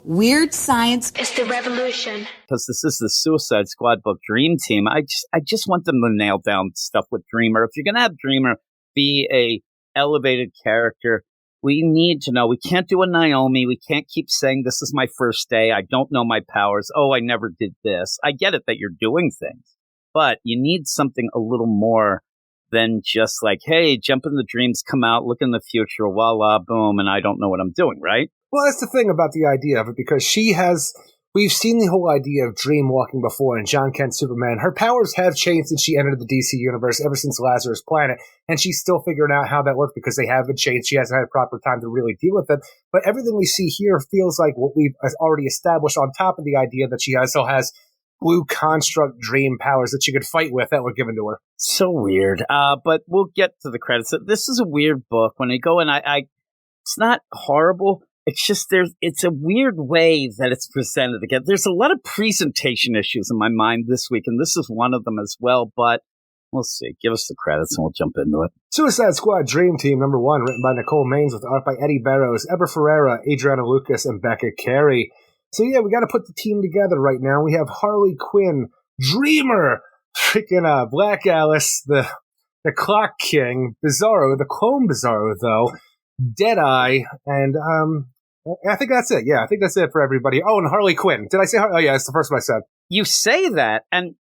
Weird science is the revolution. Because this is the Suicide Squad book Dream Team. I just want them to nail down stuff with Dreamer. If you're going to have Dreamer be a elevated character, we need to know. We can't do a Naomi. We can't keep saying, this is my first day. I don't know my powers. Oh, I never did this. I get it that you're doing things, but you need something a little more than just like, hey, jump in the dreams, come out, look in the future, voila, boom, and I don't know what I'm doing, right? Well, that's the thing about the idea of it, because we've seen the whole idea of dream walking before in John Kent Superman. Her powers have changed since she entered the DC universe ever since Lazarus Planet, and she's still figuring out how that works because they haven't changed. She hasn't had proper time to really deal with it. But everything we see here feels like what we've already established, on top of the idea that she also has blue construct dream powers that she could fight with that were given to her. So weird. But we'll get to the credits. This is a weird book. When I go in, it's not horrible. It's just it's a weird way that it's presented again. There's a lot of presentation issues in my mind this week, and this is one of them as well, but we'll see. Give us the credits and we'll jump into it. Suicide Squad Dream Team #1, written by Nicole Maines with art by Eddie Barrows, Eber Ferreira, Adriana Lucas, and Becca Carey. So yeah, we got to put the team together right now. We have Harley Quinn, Dreamer, freaking Black Alice, the Clock King, Bizarro, the clone Bizarro though, Deadeye, and I think that's it. Yeah, I think that's it for everybody. Oh, and Harley Quinn. Did I say Harley? Oh, yeah, that's the first one I said. You say that, and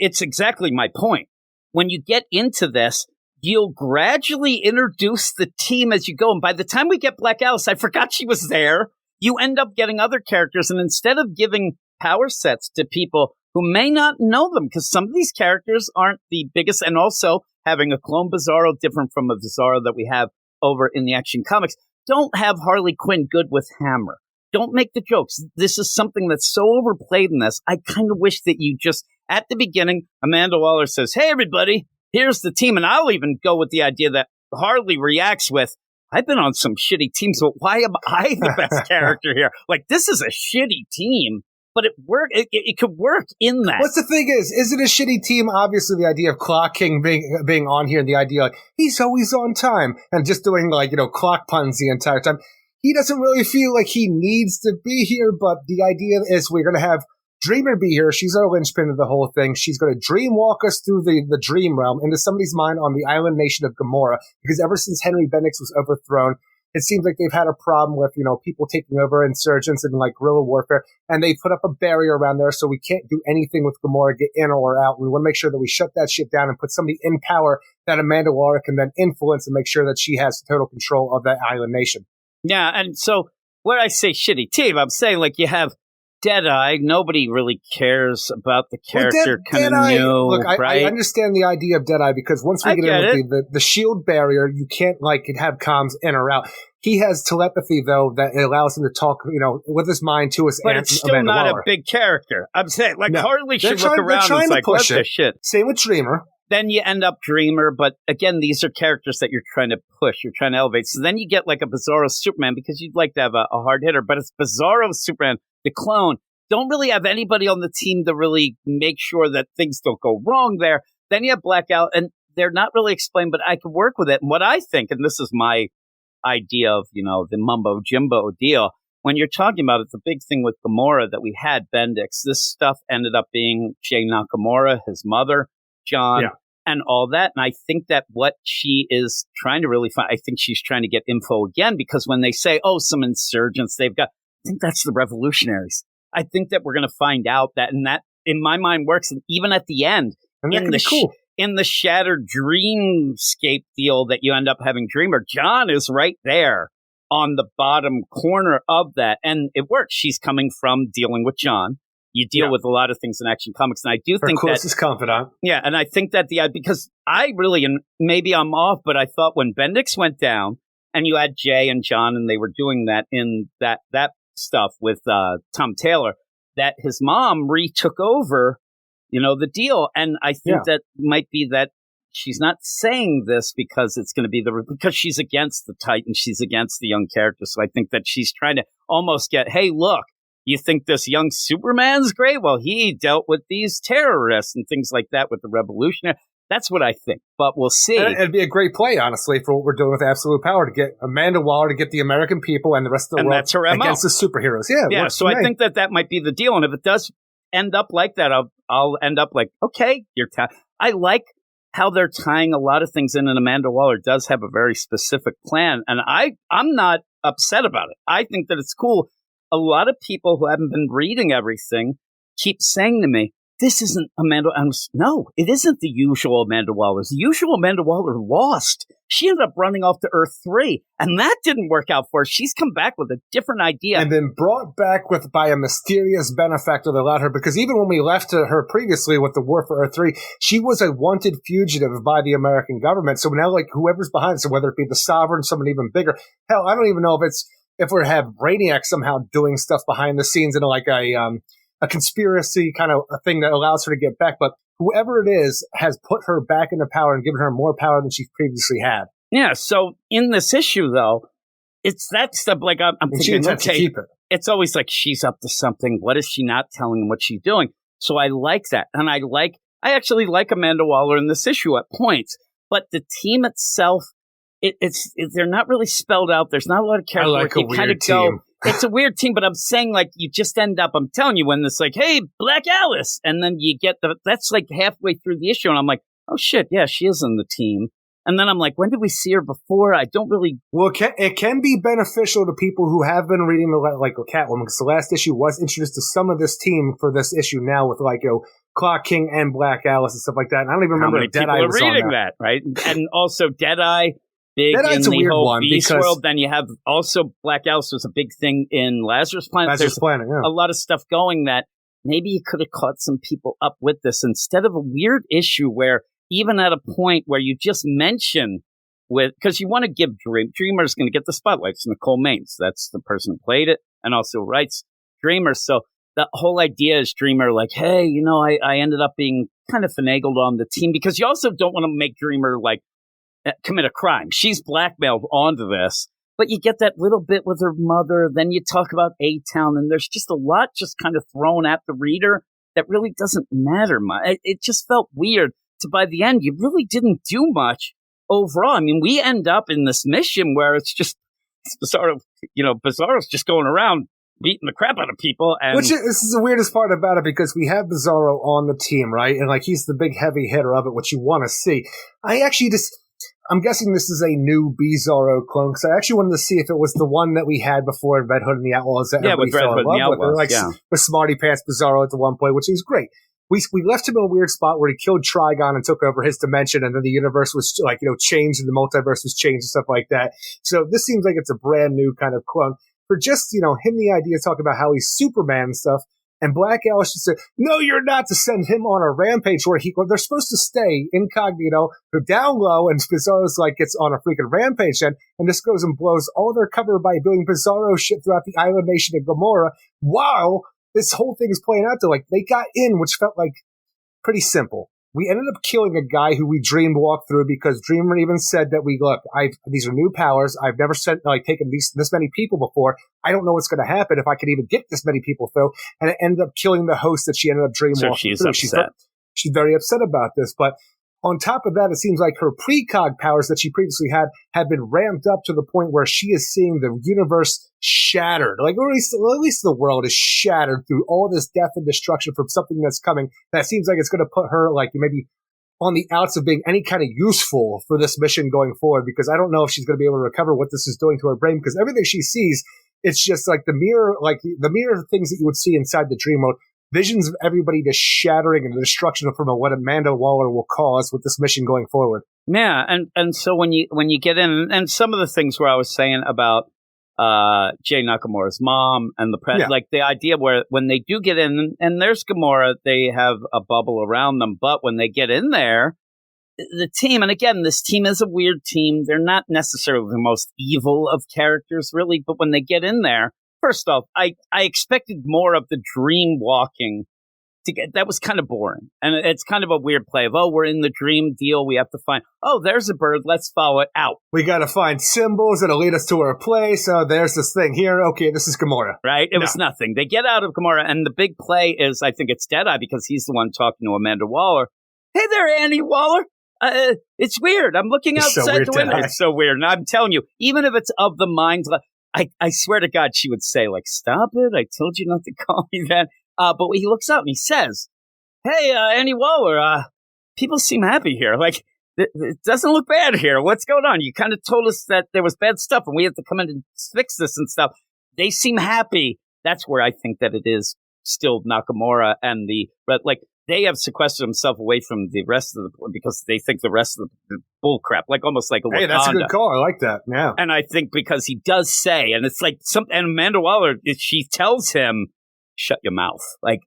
it's exactly my point. When you get into this, you'll gradually introduce the team as you go. And by the time we get Black Alice, I forgot she was there. You end up getting other characters. And instead of giving power sets to people who may not know them, because some of these characters aren't the biggest, and also having a clone Bizarro different from a Bizarro that we have over in the Action Comics. Don't have Harley Quinn good with Hammer. Don't make the jokes. This is something that's so overplayed in this. I kind of wish that you just, at the beginning, Amanda Waller says, hey, everybody, here's the team. And I'll even go with the idea that Harley reacts with, I've been on some shitty teams, but why am I the best character here? Like, this is a shitty team, but it could work in that. What's the thing is it a shitty team? Obviously, the idea of Clock King being on here, and the idea like he's always on time and just doing clock puns the entire time. He doesn't really feel like he needs to be here, but the idea is we're going to have Dreamer be here. She's our linchpin of the whole thing. She's going to dream walk us through the dream realm into somebody's mind on the island nation of Gamora, because ever since Henry Bendix was overthrown, it seems like they've had a problem with, people taking over, insurgents and guerrilla warfare, and they put up a barrier around there so we can't do anything with Gamora, get in or out. We want to make sure that we shut that shit down and put somebody in power that Amanda Waller can then influence and make sure that she has total control of that island nation. Yeah, and so when I say shitty team, I'm saying you have Deadeye. Nobody really cares about the character, kind of new. Look, right? I understand the idea of Deadeye, because once we get in with the shield barrier, you can't have comms in or out. He has telepathy though that allows him to talk, with his mind to his. But it's still Amanda not Waller. A big character. I'm saying No. Harley should look around and it's what the shit. Same with Dreamer. Then you end up Dreamer, but again, these are characters that you're trying to push, you're trying to elevate. So then you get a Bizarro Superman, because you'd like to have a hard hitter, but it's Bizarro Superman, the clone. Don't really have anybody on the team to really make sure that things don't go wrong there. Then you have Blackout, and they're not really explained, but I can work with it. And what I think, and this is my idea of, the mumbo jimbo deal, when you're talking about it, the big thing with Gamora that we had Bendix, this stuff ended up being Jay Nakamura, his mother, John, and all that. And I think that what she is trying to really find, I think she's trying to get info again, because when they say, oh, some insurgents they've got, I think that's the revolutionaries. I think that we're going to find out that, and that in my mind works. And even at the end, in the shattered dreamscape deal that you end up having Dreamer, John is right there on the bottom corner of that. And it works. She's coming from dealing with John. You deal with a lot of things in Action Comics. And I do think closest confidant. Yeah. And I think that because I really, and maybe I'm off, but I thought when Bendix went down and you had Jay and John and they were doing that in that stuff with Tom Taylor, that his mom retook over, the deal. And I think that might be that she's not saying this because it's going to be because she's against the Titan, she's against the young characters. So I think that she's trying to almost get, hey, look, you think this young Superman's great? Well, he dealt with these terrorists and things like that with the Revolutionary. That's what I think, but we'll see. And it'd be a great play, honestly, for what we're doing with Absolute Power, to get Amanda Waller to get the American people and the rest of the world that's her MO. Against the superheroes. Yeah. So I think that might be the deal, and if it does end up like that, I'll end up like, okay, I like how they're tying a lot of things in, and Amanda Waller does have a very specific plan, and I'm not upset about it. I think that it's cool. A lot of people who haven't been reading everything keep saying to me, this isn't Amanda. No, it isn't the usual Amanda Waller. The usual Amanda Waller lost. She ended up running off to Earth 3, and that didn't work out for her. She's come back with a different idea. And then brought back by a mysterious benefactor that allowed her, because even when we left her previously with the War for Earth 3, she was a wanted fugitive by the American government. So now, like, whoever's behind it, so whether it be the Sovereign, someone even bigger, hell, I don't even know if we have Brainiac somehow doing stuff behind the scenes in like a conspiracy kind of a thing that allows her to get back. But whoever it is has put her back into power and given her more power than she previously had. Yeah. So in this issue, though, it's that stuff. Like I'm thinking, okay, it's always like she's up to something. What is she not telling them what she's doing? So I like that. And I actually like Amanda Waller in this issue at points. But the team itself, they're not really spelled out. There's not a lot of character work. You kind of go, it's a weird team, but I'm saying, like, you just end up, I'm telling you, when it's like, hey, Black Alice, and then you get that's like halfway through the issue, and I'm like, oh shit, yeah, she is in the team. And then I'm like, when did we see her before? I don't really. Well, it can be beneficial to people who have been reading like Catwoman, because the last issue was introduced to some of this team for this issue now with Clock King and Black Alice and stuff like that. And I don't even remember if Deadeye was on reading that, right? And also Deadeye. Big Deadeye's in a the weird whole one Beast world. Then you have also Black Alice was a big thing in Lazarus Planet. There's a lot of stuff going that maybe you could have caught some people up with this instead of a weird issue where even at a point where you just mention because you want to give Dreamer's going to get the spotlight. It's Nicole Maines. That's the person who played it and also writes Dreamer. So the whole idea is Dreamer like, hey, I ended up being kind of finagled on the team, because you also don't want to make Dreamer like commit a crime. She's blackmailed onto this, but you get that little bit with her mother. Then you talk about A-Town, and there's just a lot just kind of thrown at the reader that really doesn't matter much. It just felt weird. By the end, you really didn't do much overall. I mean, we end up in this mission where it's Bizarro's just going around beating the crap out of people. And this is the weirdest part about it, because we have Bizarro on the team, right? And like, he's the big heavy hitter of it, which you want to see. I'm guessing this is a new Bizarro clone, because I actually wanted to see if it was the one that we had before in Red Hood and the Outlaws that everybody fell in love with. With Smarty Pants Bizarro at the one point, which was great. We left him in a weird spot where he killed Trigon and took over his dimension, and then the universe was changed, and the multiverse was changed and stuff like that. So this seems like it's a brand new kind of clone. For just, him the idea of talking about how he's Superman and stuff, and Black Alice just said, no, you're not, to send him on a rampage where they're supposed to stay incognito, go down low, and Bizarro's gets on a freaking rampage then, and this goes and blows all their cover by doing Bizarro shit throughout the island nation of Gamora, while this whole thing is playing out to they got in, which felt pretty simple. We ended up killing a guy who we dreamed walked through, because Dreamer even said that these are new powers. I've never taken this many people before. I don't know what's going to happen if I could even get this many people through. And it ended up killing the host that she ended up dream walking through. Upset. She's very upset about this. But on top of that, it seems like her precog powers that she previously had have been ramped up to the point where she is seeing the universe shattered. Or at least the world is shattered through all this death and destruction from something that's coming. That seems like it's going to put her maybe on the outs of being any kind of useful for this mission going forward, because I don't know if she's going to be able to recover what this is doing to her brain, because everything she sees, it's just the mirror things that you would see inside the dream world. Visions of everybody just shattering and the destruction from what Amanda Waller will cause with this mission going forward. Yeah, and so when you get in, and some of the things where I was saying about Jay Nakamura's mom and the idea where when they do get in, and there's Gamora, they have a bubble around them, but when they get in there, the team, and again, this team is a weird team. They're not necessarily the most evil of characters, really, but when they get in there, first off, I expected more of the dream walking. That was kind of boring. And it's kind of a weird play of, we're in the dream deal. We have to find, there's a bird. Let's follow it out. We got to find symbols that'll lead us to her place. Oh, there's this thing here. Okay, this is Gamora. Right? It was nothing. They get out of Gamora, and the big play is, I think it's Deadeye, because he's the one talking to Amanda Waller. Hey there, Annie Waller. It's weird. I'm looking It's so outside weird, the window. Deadeye. It's so weird. And I'm telling you, even if it's of the mind, I swear to God, she would say, like, stop it. I told you not to call me that. But he looks up and he says, hey, Annie Waller, people seem happy here. Like, it doesn't look bad here. What's going on? You kind of told us that there was bad stuff and we have to come in and fix this and stuff. They seem happy. That's where I think that it is still Nakamura and they have sequestered themselves away from the rest of the, because they think the rest of the bull crap, like almost like a Wakanda. Hey, that's a good call. I like that. Yeah. And I think because he does say, and it's like and Amanda Waller, she tells him, shut your mouth. Like,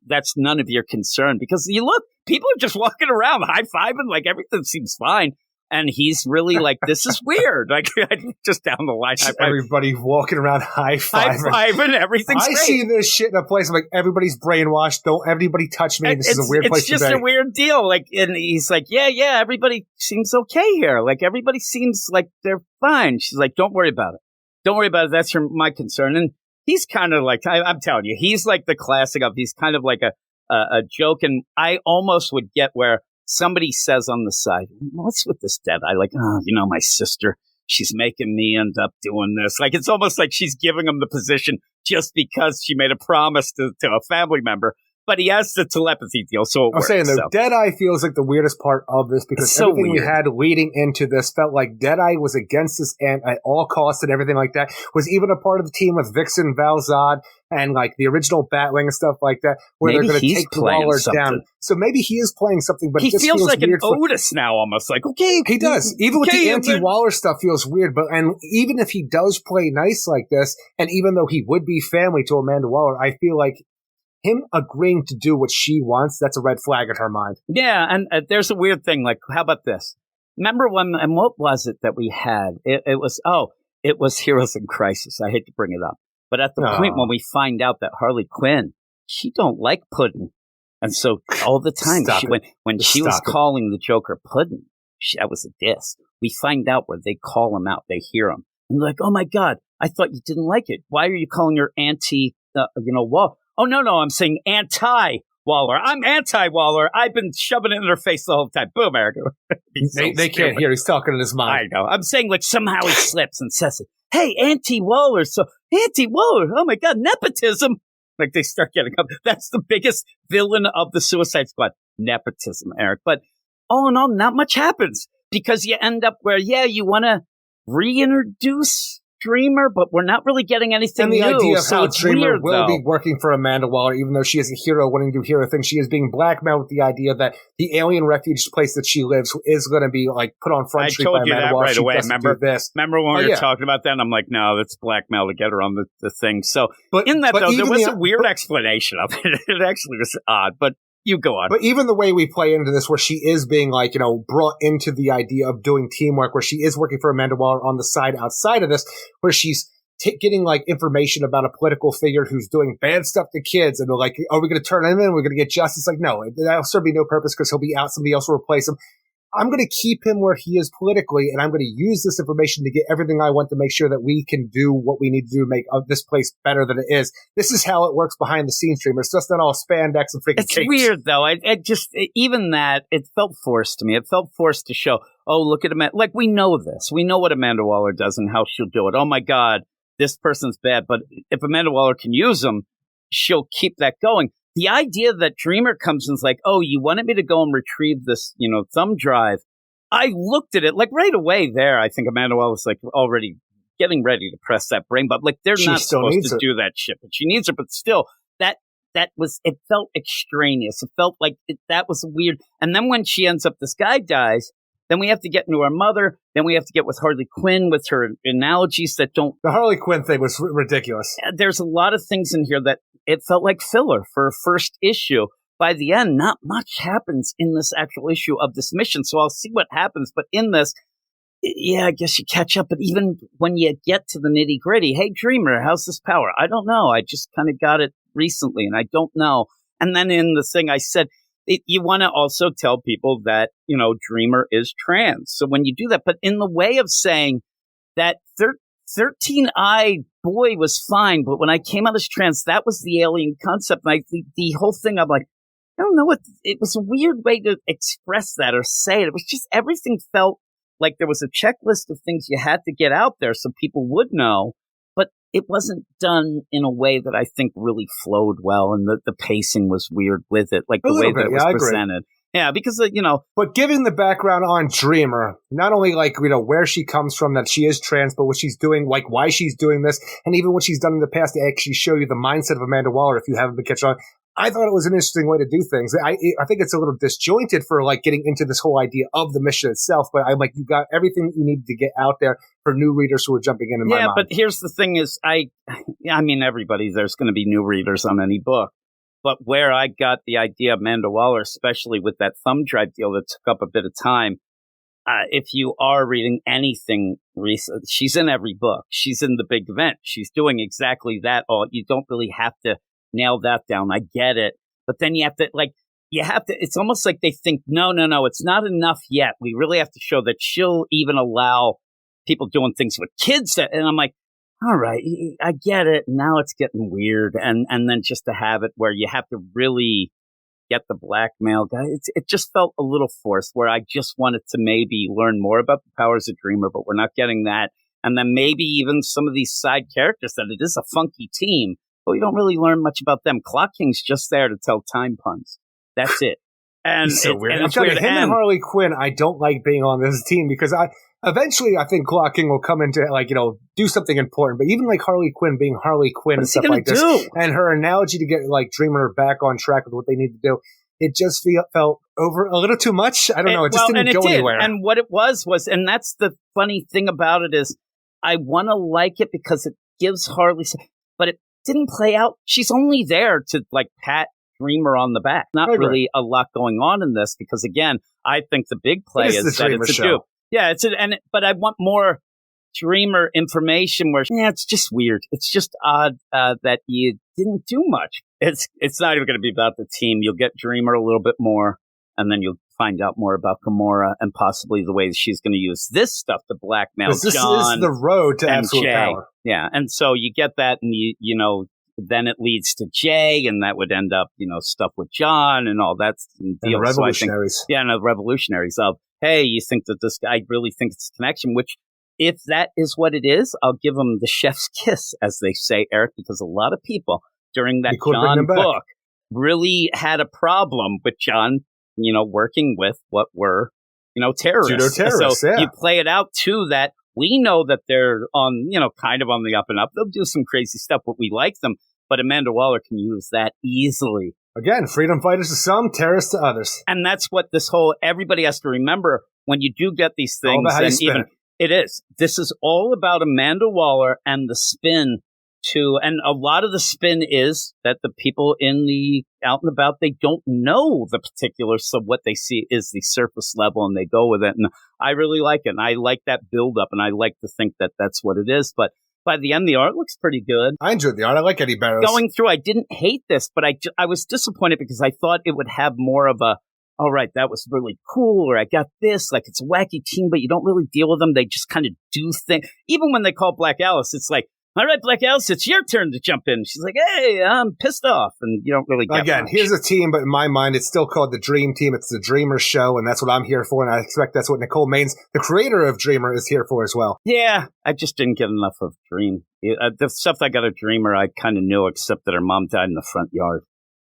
that's none of your concern, because you look, people are just walking around high-fiving, like everything seems fine. And he's really like, this is weird. Like, just down the line. Everybody walking around high-fiving. High-fiving, everything's great. I see this shit in a place, I'm like, everybody's brainwashed. Don't everybody touch me. This is a weird place to be. It's just a weird deal. Like, and he's like, yeah, everybody seems okay here. Like, everybody seems like they're fine. She's like, don't worry about it. Don't worry about it. That's my concern. And he's kind of like, I'm telling you, he's like the classic of, he's kind of like a joke. And I almost would get where somebody says on the side, what's with this Deadeye? Like, my sister, she's making me end up doing this. Like, it's almost like she's giving him the position just because she made a promise to a family member. But he has the telepathy deal, so it works. I'm saying, though, Deadeye feels like the weirdest part of this, because everything we had leading into this felt like Deadeye was against this and at all costs and everything like that. Was even a part of the team with Vixen, Val-Zod, and like the original Batwing and stuff like that, where maybe they're going to take Waller down. So maybe he is playing something, but he it just feels like an weird Otis now, almost like, okay. He does. Even with the anti-Waller stuff feels weird, and even if he does play nice like this, and even though he would be family to Amanda Waller, I feel like him agreeing to do what she wants, that's a red flag in her mind. Yeah, and there's a weird thing. Like, how about this? Remember and what was it that we had? It was Heroes in Crisis. I hate to bring it up. But at the point when we find out that Harley Quinn, she don't like pudding. And so all the time, when she was calling the Joker pudding, that was a diss. We find out where they call him out. They hear him. And they're like, oh, my God, I thought you didn't like it. Why are you calling her Waller? Oh, no, I'm saying anti-Waller. I'm anti-Waller. I've been shoving it in her face the whole time. Boom, Erica. They can't hear. He's talking in his mind. I know. I'm saying, like, somehow he slips and says it. Hey, anti-Waller. So, anti-Waller. Oh, my God, nepotism. Like, they start getting up. That's the biggest villain of the Suicide Squad. Nepotism, Eric. But all in all, not much happens, because you end up where, you want to reintroduce Dreamer, but we're not really getting anything new. And the idea of how Dreamer will be working for Amanda Waller, even though she is a hero wanting to do hero things, she is being blackmailed with the idea that the alien refuge place that she lives is going to be like put on Front Street by Amanda Waller. I told you that right away. Remember when we were talking about that? And I'm like, no, that's blackmail to get her on the thing. So in that, though, there was a weird explanation of it. It actually was odd, but you go on. But even the way we play into this, where she is being brought into the idea of doing teamwork, where she is working for Amanda Waller on the side outside of this, where she's getting information about a political figure who's doing bad stuff to kids, and they're like, are we going to turn him in? We're going to get justice? Like, no, that'll serve me no purpose, because he'll be out. Somebody else will replace him. I'm going to keep him where he is politically, and I'm going to use this information to get everything I want to make sure that we can do what we need to do to make this place better than it is. This is how it works behind the scenes, Dreamer. It's just not all spandex and freaking It's weird, though. Even that, it felt forced to me. It felt forced to show, oh, look at Amanda. Like, we know this. We know what Amanda Waller does and how she'll do it. Oh, my God, this person's bad. But if Amanda Waller can use them, she'll keep that going. The idea that Dreamer comes and is like, oh, you wanted me to go and retrieve this, thumb drive. I looked at it like right away there. I think Amanda Waller was like already getting ready to press that brain button. Like, they're not supposed to do that shit, but she needs it. But still, it felt extraneous. It felt like that was weird. And then when she ends up, this guy dies. Then we have to get into her mother. Then we have to get with Harley Quinn with her analogies that don't. The Harley Quinn thing was ridiculous. There's a lot of things in here that it felt like filler for a first issue. By the end, not much happens in this actual issue of this mission. So I'll see what happens. But in this, I guess you catch up. But even when you get to the nitty gritty, hey, Dreamer, how's this power? I don't know. I just kind of got it recently and I don't know. And then in the thing I said, you want to also tell people that, Dreamer is trans. So when you do that, but in the way of saying that 13-eyed boy was fine, but when I came out as trans, that was the alien concept. And the whole thing, I'm like, I don't know what, it was a weird way to express that or say it. It was just, everything felt like there was a checklist of things you had to get out there so people would know, but it wasn't done in a way that I think really flowed well, and the pacing was weird with it, like the way that it was presented. Yeah, because, But given the background on Dreamer, not only where she comes from, that she is trans, but what she's doing, like why she's doing this, and even what she's done in the past to actually show you the mindset of Amanda Waller if you haven't been catching on. I thought it was an interesting way to do things. I think it's a little disjointed for getting into this whole idea of the mission itself, but I'm you got everything that you needed to get out there for new readers who are jumping in my mind. Yeah, but here's the thing is, I mean, there's going to be new readers on any book, but where I got the idea of Amanda Waller, especially with that thumb drive deal that took up a bit of time, if you are reading anything recent, she's in every book. She's in the big event. She's doing exactly that. You don't really have to nail that down. I get it. But then you have to, it's almost like they think, no, it's not enough yet. We really have to show that she'll even allow people doing things with kids. And I'm like, all right, I get it. Now it's getting weird. And then just to have it where you have to really get the blackmail guy, it just felt a little forced, where I just wanted to maybe learn more about the powers of Dreamer, but we're not getting that. And then maybe even some of these side characters, that it is a funky team, but we don't really learn much about them. Clock King's just there to tell time puns. That's it. And it's so weird. And it's weird. Him and Harley Quinn, I don't like being on this team because eventually I think Clock King will come into do something important. But even Harley Quinn being Harley Quinn and stuff like this, and her analogy to get Dreamer back on track with what they need to do, it just felt over a little too much. I don't know. It just didn't go anywhere. And what it was, and that's the funny thing about it is, I want to like it because it gives Harley, but it didn't play out. She's only there to pat Dreamer on the back. Not really a lot going on in this because, again, I think the big play is that it's a dupe. Yeah, but I want more Dreamer information where, it's just weird. It's just odd that you didn't do much. It's not even going to be about the team. You'll get Dreamer a little bit more, and then you'll find out more about Gamora and possibly the way she's going to use this stuff to blackmail John. This is the road to absolute power. Yeah, and so you get that, and then it leads to Jay, and that would end up, stuff with John and all that. And the revolutionaries. And the revolutionaries of, hey, you think that this guy really thinks it's a connection, which, if that is what it is, I'll give him the chef's kiss, as they say, Eric, because a lot of people during that John book really had a problem with John, working with what were, terrorists. Pseudo-terrorists, so you play it out too, that we know that they're on, kind of on the up and up. They'll do some crazy stuff, but we like them. But Amanda Waller can use that easily. Again, freedom fighters to some, terrorists to others. And that's what everybody has to remember when you do get these things. It is. This is all about Amanda Waller and the spin and a lot of the spin is that the people out and about, they don't know the particulars of what they see is the surface level, and they go with it. And I really like it. And I like that build up, and I like to think that that's what it is. But by the end, the art looks pretty good. I enjoyed the art. I like Eddie Barrows. Going through, I didn't hate this, but I was disappointed because I thought it would have more of a, all right, that was really cool, or I got this, it's a wacky team, but you don't really deal with them. They just kind of do things. Even when they call Black Alice, it's like, all right, Black Alice, it's your turn to jump in. She's like, hey, I'm pissed off. And you don't really get Again, much. Here's a team, but in my mind, it's still called the Dream Team. It's the Dreamer Show, and that's what I'm here for. And I expect that's what Nicole Maines, the creator of Dreamer, is here for as well. Yeah, I just didn't get enough of Dream. The stuff I got of Dreamer, I kind of knew, except that her mom died in the front yard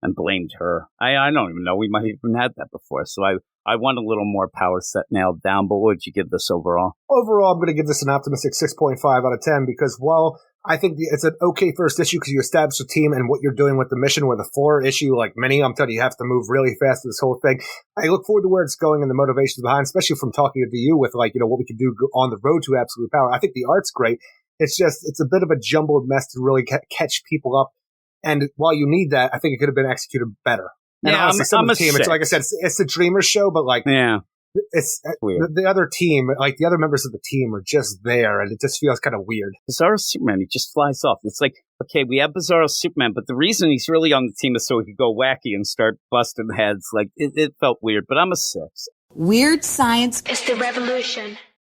and blamed her. I don't even know. We might have even had that before. So I want a little more power set nailed down. But what would you give this overall? Overall, I'm going to give this an optimistic 6.5 out of 10 because while I think it's an okay first issue because you establish a team and what you're doing with the mission, where the 4 issue, I'm telling you have to move really fast with this whole thing. I look forward to where it's going and the motivations behind, especially from talking to you with what we can do on the road to absolute power. I think the art's great. It's a bit of a jumbled mess to really catch people up. And while you need that, I think it could have been executed better. And yeah, honestly, some of the team, it's like I said, it's the Dreamer Show, but yeah. It's the other team, the other members of the team are just there, and it just feels kind of weird. Bizarro Superman, he just flies off. It's like, okay, we have Bizarro Superman, but the reason he's really on the team is so he could go wacky and start busting heads. It felt weird, but I'm a 6. Weird science is the revolution.